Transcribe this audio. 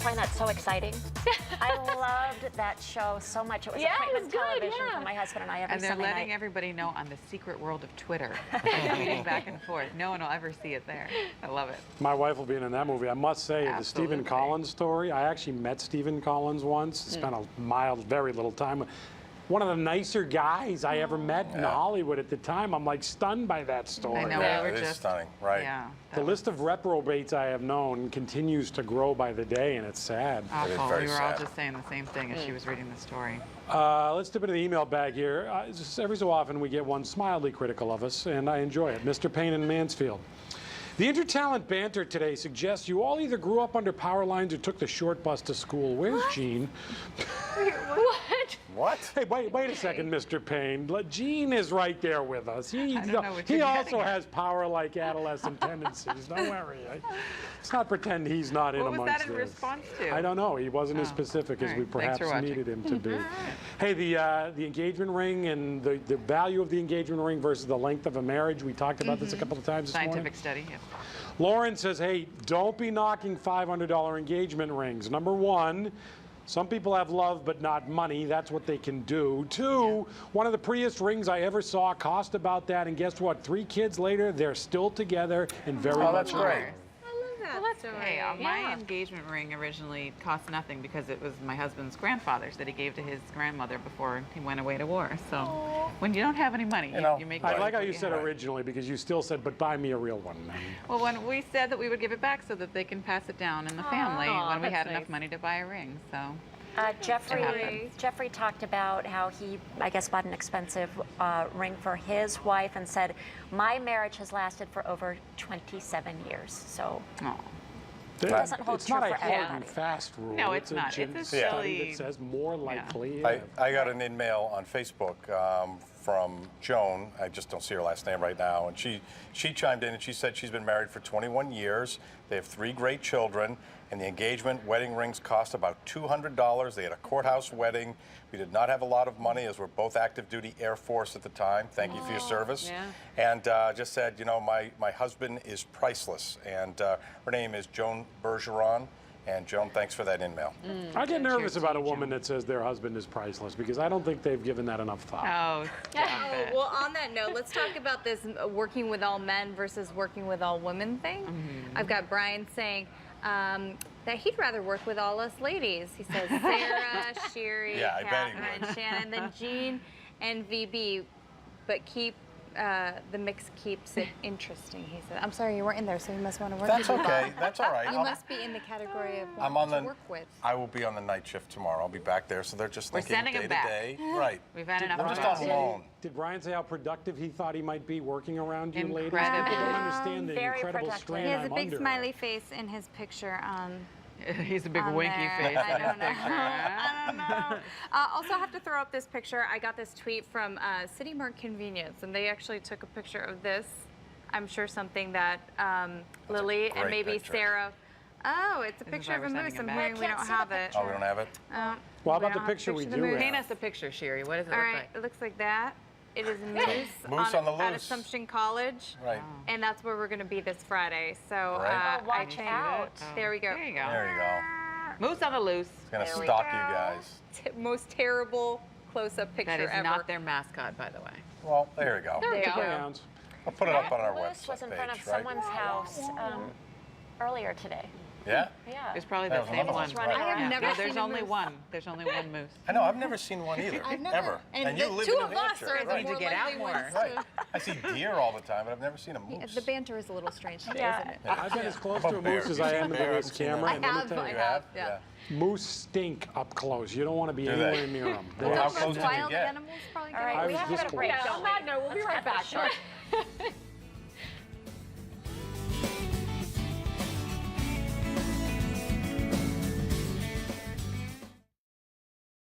just find that so exciting. I loved that show so much. It was appointment television for my husband and I every And they're Sunday letting night. everybody know on the secret world of Twitter. They're tweeting back and forth. No one will ever see it there. I love it. My wife will be in that movie. I must say, the Absolutely. Stephen Collins story, I actually met Stephen Collins once, spent a mild, very little time. One of the nicer guys I ever met in Hollywood at the time. I'm like stunned by that story. I know, Yeah, we were it is just stunning, right? Yeah. The list of reprobates I have known continues to grow by the day, and it's sad. It is Awful. very We were all sad. just saying the same thing as she was reading the story. Let's dip into the email bag here. Just every so often we get one mildly critical of us, and I enjoy it. Mr. Payne in Mansfield. The intertalent banter today suggests you all either grew up under power lines or took the short bus to school. Where's Gene? What? What? Hey, wait a second, Mr. Payne. Gene is right there with us. He don't know what he you're also getting at. has power-like adolescent tendencies. Don't worry. Let's not pretend he's not in What was amongst that in this. response to? I don't know. He wasn't as specific as All we right. Thanks perhaps for watching. needed him to be. Hey, the engagement ring and the value of the engagement ring versus the length of a marriage. We talked about this a couple of times this morning. Scientific study, yeah. Lauren says, hey, don't be knocking $500 engagement rings. Number one, some people have love but not money. That's what they can do. Two, one of the prettiest rings I ever saw cost about that. And guess what? 3 kids later, they're still together and very Oh, much that's great. Well, that's Hey, my engagement ring originally cost nothing because it was my husband's grandfather's that he gave to his grandmother before he went away to war. So when you don't have any money, You know, you make I do like how with you what said have. originally because you still said, but buy me a real one. Well, when we said that we would give it back so that they can pass it down in the family when we that's had enough nice. money to buy a ring. So Jeffrey talked about how he, I guess, bought an expensive ring for his wife and said, my marriage has lasted for over 27 years. So it doesn't hold It's true not for a hard and everybody. fast rule. No, it's not. gen- It's a study silly- that says more likely. I got an in-mail on Facebook from Joan. I just don't see her last name right now. And she chimed in and she said she's been married for 21 years. They have 3 great children. And the engagement wedding rings cost about $200. They had a courthouse wedding. We did not have a lot of money as we're both active duty Air Force at the time. Thank you for your service. Yeah. And just said, you know, my husband is priceless. And her name is Joan Bergeron. And Joan, thanks for that in-mail. I get nervous Cheers about to a you, woman Joan. that says their husband is priceless because I don't think they've given that enough thought. Oh, stop it. Well, on that note, let's talk about this working with all men versus working with all women thing. I've got Brian saying that he'd rather work with all us ladies. He says Sarah, Sherry, Yeah, I bet he Catherine, would. Shannon, then Jean and VB, but keep the mix keeps it interesting, he said. I'm sorry, you weren't in there, so you must want to work That's with people. okay. That's all right. You must be in the category of I'm wanting on to the. work with. I will be on the night shift tomorrow. I'll be back there, so they're just We're thinking sending day him to back. day. Right. We've had enough I'm of just that. on loan. Did Brian say how productive he thought he might be working around you ladies? Incredible. People don't understand the Very incredible productive. strain He has I'm a big under. smiley face in his picture. He's a big on winky there. face. I in his don't know. picture, huh? I don't know. Also, have to throw up this picture. I got this tweet from City Mart Convenience, and they actually took a picture of this. I'm sure something that Lily and great maybe picture. Sarah. Oh, it's a This is picture why of we're a sending moose. it I'm back. hearing we Can't don't see the have it. Oh, we don't have it? Well, We how about don't the have picture a we of the do moose. have? Paint us a picture, Sherry. What does it All look right, like? it looks like that. It is a moose, Moose on the at loose. Assumption College. Right. And that's where we're going to be this Friday. So Right. Oh, watch I out. There we go. There you go. There you go. Moose on the loose. It's gonna There we stalk go. you guys. Most terrible close-up picture That is ever. not their mascot, by the way. Well, there you go. There you go. Greyhounds. I'll put it up on our That moose website was in front of page, right? someone's house earlier today. Yeah? Yeah. It's probably That that was same another one. one, right. I have Yeah. never No, seen there's a only moose. one. There's only one moose. I know, I've never seen one either. I've never. Ever. And you the live two in of New us Hampshire. are the right. to more get out likely more. ones Right. to- I see deer all the time, but I've never seen a moose. The banter is a little strange today, Yeah. isn't it? I've been as close How to a about moose bears? as You I seen am to bear? this I've seen camera. that. and let me have, tell I you, have. Yeah. moose stink up close. You don't want to be Do they? anywhere near them. Well, how close did you Wild get? animals probably All get right, I we was have to this get a break, close. don't we? we'll be right back. Sure.